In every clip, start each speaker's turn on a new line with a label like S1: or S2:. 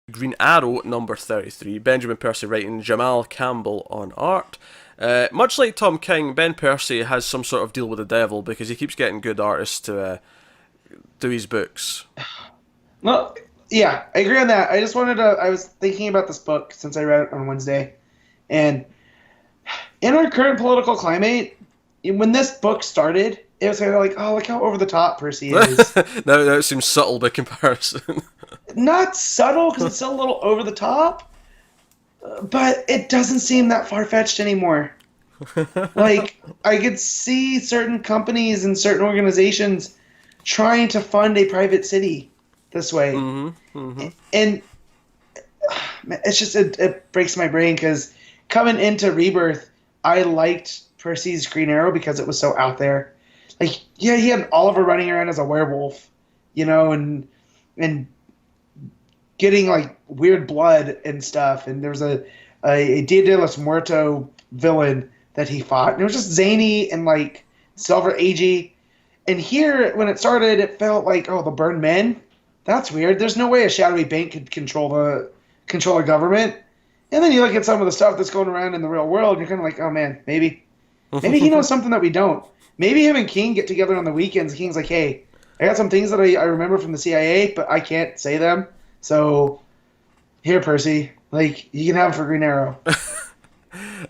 S1: Green Arrow number 33, Benjamin Percy writing, Jamal Campbell on art. Much like Tom King, Ben Percy has some sort of deal with the devil because he keeps getting good artists to do his books.
S2: Well, yeah, I agree on that. I just wanted to. I was thinking about this book since I read it on Wednesday, and in our current political climate, when this book started, it was kind of like, oh, look how over the top Percy is.
S1: Now it seems subtle by comparison.
S2: Not subtle because it's still a little over the top, but it doesn't seem that far fetched anymore. Like I could see certain companies and certain organizations trying to fund a private city this way, and it's just it breaks my brain because coming into Rebirth, I liked Percy's Green Arrow because it was so out there. Like, yeah, he had Oliver running around as a werewolf, and getting like weird blood and stuff. And there was a Dia de los Muertos villain that he fought, and it was just zany and like Silver Agey. And here, when it started, it felt like, oh, the Burned Men. That's weird. There's no way a shadowy bank could control a government. And then you look at some of the stuff that's going around in the real world, and you're kind of like, oh man, maybe he knows something that we don't. Maybe him and King get together on the weekends. King's like, hey, I got some things that I remember from the CIA, but I can't say them. So here, Percy, like you can have them for Green Arrow.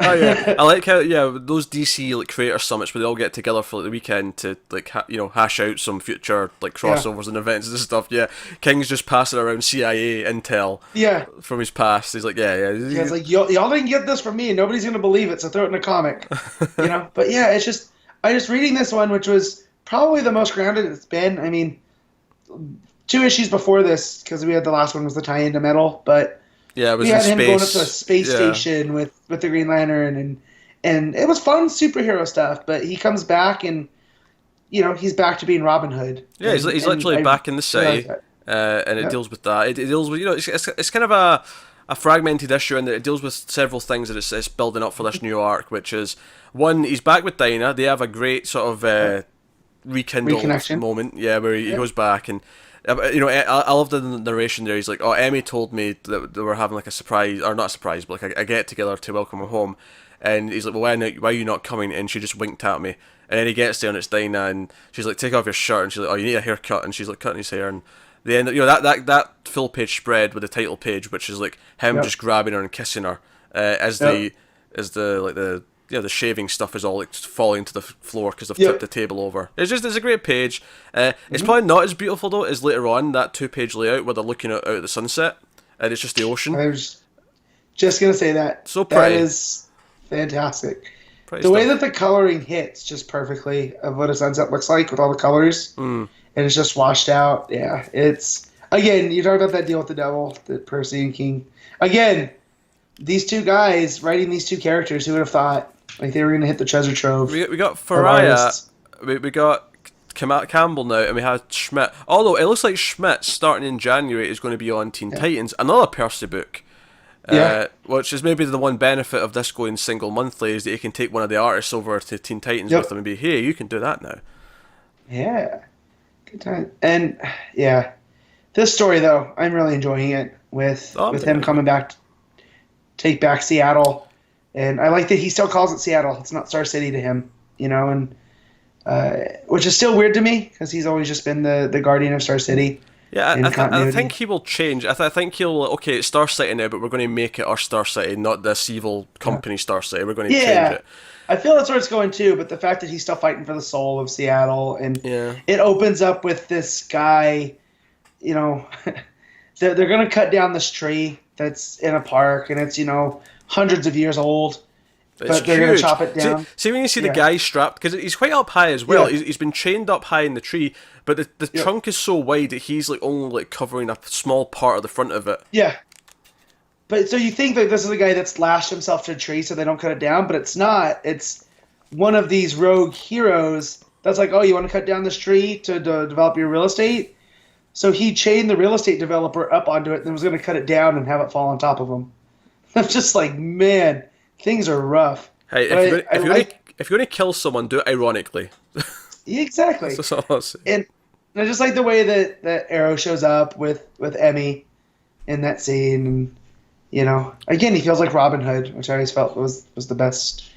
S1: Oh yeah, I like how those DC like creator summits where they all get together for like the weekend to like hash out some future like crossovers and events and stuff. Yeah, King's just passing around CIA intel.
S2: Yeah,
S1: from his past. He's like, yeah.
S2: He's like, y'all didn't get this from me, and nobody's gonna believe it, so throw it in a comic. But yeah, it's just I just reading this one, which was probably the most grounded it's been. I mean, 2 issues before this because we had the last one was the tie-in to Metal, but.
S1: Yeah, it was
S2: we had him
S1: space.
S2: going up to a space station with the Green Lantern, and it was fun superhero stuff. But he comes back, and he's back to being Robin Hood.
S1: Yeah, he's literally back in the city, and it deals with that. It deals with it's kind of a fragmented issue in that it deals with several things that it's building up for this new arc, which is one, he's back with Dinah. They have a great sort of rekindled moment, where he goes back and. I love the narration there. He's like, "Oh, Emmy told me that they were having like a surprise, or not a surprise, but like a get together to welcome him home." And he's like, "Well, why are you not coming?" And she just winked at me. And then he gets there and it's Dinah, and she's like, "Take off your shirt." And she's like, "Oh, you need a haircut." And she's like cutting his hair. And they end up, that full page spread with the title page, which is like him just grabbing her and kissing her, as the the shaving stuff is all like falling to the floor because they've tipped the table over. It's a great page. It's probably not as beautiful though as later on that 2-page layout where they're looking out at the sunset and it's just the ocean.
S2: I was just gonna say that.
S1: So pretty.
S2: That is fantastic.
S1: Pretty
S2: the
S1: stuff.
S2: way that the coloring hits just perfectly of what a sunset looks like with all the colors, and it's just washed out. Yeah, it's again. You talk about that deal with the devil, that Percy and King. Again, these two guys writing these two characters. Who would have thought? Like they were going to hit the treasure trove.
S1: We got Faria, we got Campbell now, and we had Schmidt. Although it looks like Schmidt, starting in January, is going to be on Teen Titans, another Percy book. Which is maybe the one benefit of this going single monthly is that you can take one of the artists over to Teen Titans with them and be, hey, you can do that now.
S2: Yeah, good time. And yeah, this story though, I'm really enjoying it with him coming back, take back Seattle. And I like that he still calls it Seattle. It's not Star City to him, and which is still weird to me because he's always just been the guardian of Star City.
S1: Yeah, I think he will change. I think he'll, okay, it's Star City now, but we're going to make it our Star City, not this evil company Star City. We're going to change it.
S2: I feel that's where it's going too, but the fact that he's still fighting for the soul of Seattle, and it opens up with this guy, they're going to cut down this tree that's in a park, and it's, hundreds of years old, but they're going to chop it down.
S1: See when you see the guy strapped, because he's quite up high as well. He's been chained up high in the tree, but the trunk is so wide that he's like only like covering a small part of the front of it.
S2: Yeah. But so you think that this is a guy that's lashed himself to a tree so they don't cut it down, but it's not. It's one of these rogue heroes that's like, oh, you want to cut down this tree to develop your real estate? So he chained the real estate developer up onto it and was going to cut it down and have it fall on top of him. I'm just like, man, things are rough.
S1: Hey, if you're going to kill someone, do it ironically.
S2: Exactly.
S1: That's all I'll say.
S2: And I just like the way that Arrow shows up with Emmy. in that scene. And, again, he feels like Robin Hood, which I always felt was the best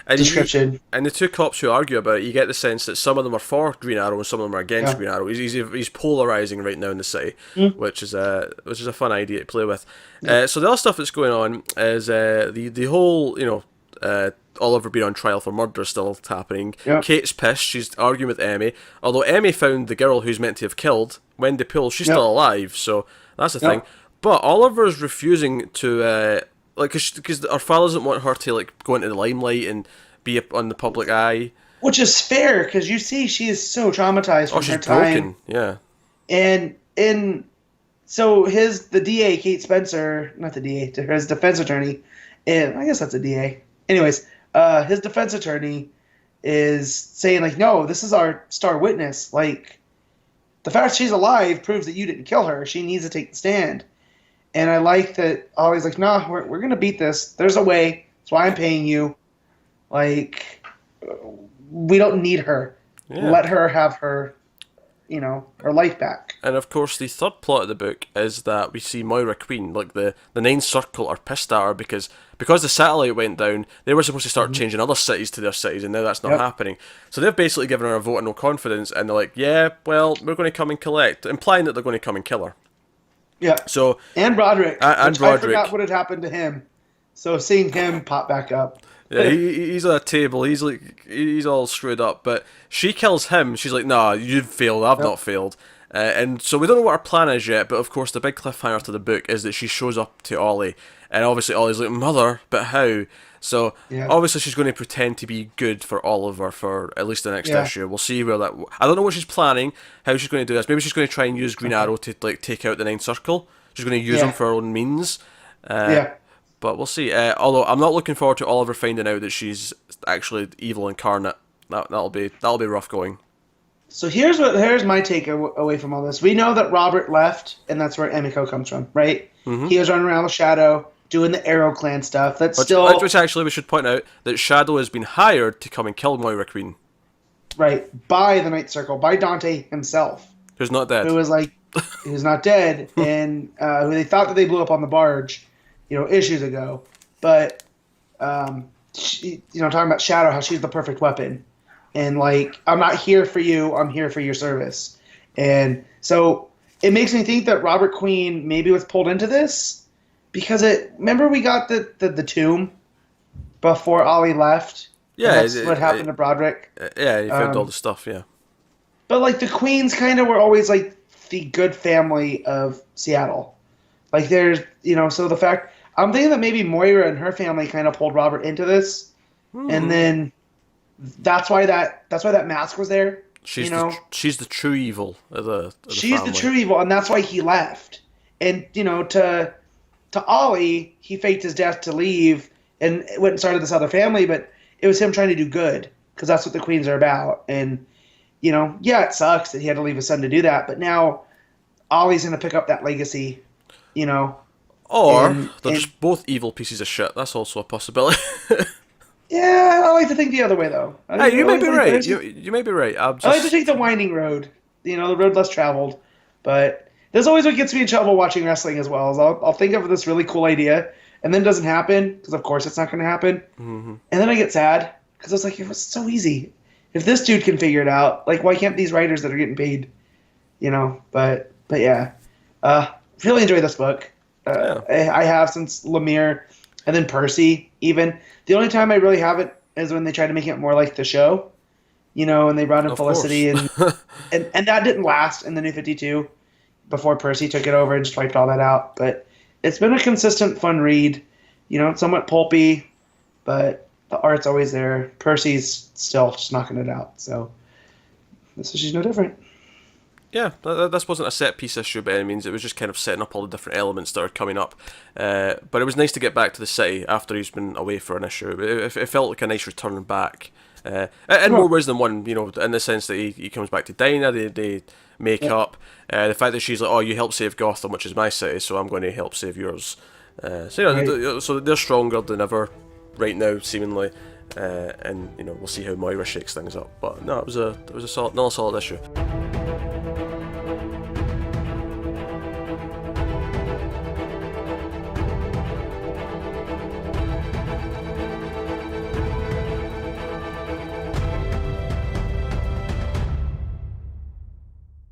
S2: description.
S1: And the two cops who argue about it, you get the sense that some of them are for Green Arrow and some of them are against Green Arrow. He's polarizing right now in the city, which is a fun idea to play with. So the other stuff that's going on is the whole Oliver being on trial for murder is still happening. Yep. Kate's pissed. She's arguing with Emmy. Although Emmy found the girl who's meant to have killed Wendy Poole, she's still alive. So that's the thing. But Oliver's refusing to, because her father doesn't want her to go into the limelight and be on the public eye.
S2: Which is fair, because you see she is so traumatized from her time.
S1: Yeah.
S2: And so the DA, Kate Spencer, not the DA, his defense attorney, and I guess that's a DA. Anyways, his defense attorney is saying, no, this is our star witness. The fact she's alive proves that you didn't kill her. She needs to take the stand. And I like that Ollie's nah, we're going to beat this. There's a way. That's why I'm paying you. We don't need her. Yeah. Let her have her, her life back.
S1: And of course, the third plot of the book is that we see Moira Queen, the Ninth Circle are pissed at her because the satellite went down. They were supposed to start changing other cities to their cities, and now that's not happening. So they've basically given her a vote of no confidence, and they're like, yeah, well, we're going to come and collect, implying that they're going to come and kill her.
S2: Yeah.
S1: So
S2: and Broderick.
S1: And Broderick.
S2: I forgot what had happened to him. So seeing him pop back up.
S1: Yeah, he's at a table. He's all screwed up. But she kills him. She's like, "Nah, you've failed. I've not failed." And so we don't know what her plan is yet. But of course, the big cliffhanger to the book is that she shows up to Ollie, and obviously Ollie's like, "Mother, but how?" So obviously she's going to pretend to be good for Oliver for at least the next issue. We'll see where that. I don't know what she's planning. How she's going to do this? Maybe she's going to try and use Green Arrow to take out the Ninth Circle. She's going to use them for her own means. But we'll see. Although I'm not looking forward to Oliver finding out that she's actually evil incarnate. That'll be rough going.
S2: So here's my take away from all this. We know that Robert left, and that's where Emiko comes from, right? Mm-hmm. He was running around with Shadow, doing the Arrow Clan stuff. Which
S1: actually we should point out that Shadow has been hired to come and kill Moira Queen.
S2: Right, by the Ninth Circle, by Dante himself.
S1: Who's not dead.
S2: Who's not dead, and who they thought that they blew up on the barge, issues ago. But, talking about Shadow, how she's the perfect weapon. And, I'm not here for you, I'm here for your service. And so it makes me think that Robert Queen maybe was pulled into this. Because remember we got the tomb before Ollie left?
S1: Yeah.
S2: That's what happened to Broderick.
S1: Yeah, he found all the stuff, yeah.
S2: But, the Queens kind of were always, the good family of Seattle. There's, so the fact... I'm thinking that maybe Moira and her family kind of pulled Robert into this. And then that's why that mask was there.
S1: She's the true evil of the
S2: She's
S1: family.
S2: The true evil, and that's why he left. And, to Ollie, he faked his death to leave and went and started this other family, but it was him trying to do good because that's what the Queens are about. And, it sucks that he had to leave his son to do that, but now Ollie's going to pick up that legacy,
S1: Or they're just both evil pieces of shit. That's also a possibility.
S2: Yeah, I like to think the other way, though.
S1: Hey, you may be right. You may be right. I
S2: like to take the winding road, the road less traveled, but... That's always what gets me in trouble watching wrestling as well. Is I'll think of this really cool idea, and then it doesn't happen, because of course it's not going to happen. Mm-hmm. And then I get sad, because it's it was so easy. If this dude can figure it out, why can't these writers that are getting paid? But yeah. Really enjoy this book. I have since Lemire, and then Percy, even. The only time I really haven't is when they try to make it more like the show, and they brought in Felicity, and that didn't last in the New 52. Before Percy took it over and just wiped all that out. But it's been a consistent, fun read. Somewhat pulpy, but the art's always there. Percy's still just knocking it out. So she's no different.
S1: Yeah, this wasn't a set-piece issue by any means. It was just kind of setting up all the different elements that are coming up. But it was nice to get back to the city after he's been away for an issue. It felt like a nice return back. In more ways than one, in the sense that he comes back to Dinah, they make up. The fact that she's like, oh, you helped save Gotham, which is my city, so I'm going to help save yours. So they're stronger than ever right now, seemingly. And we'll see how Moira shakes things up. But no, it was a solid, another solid issue.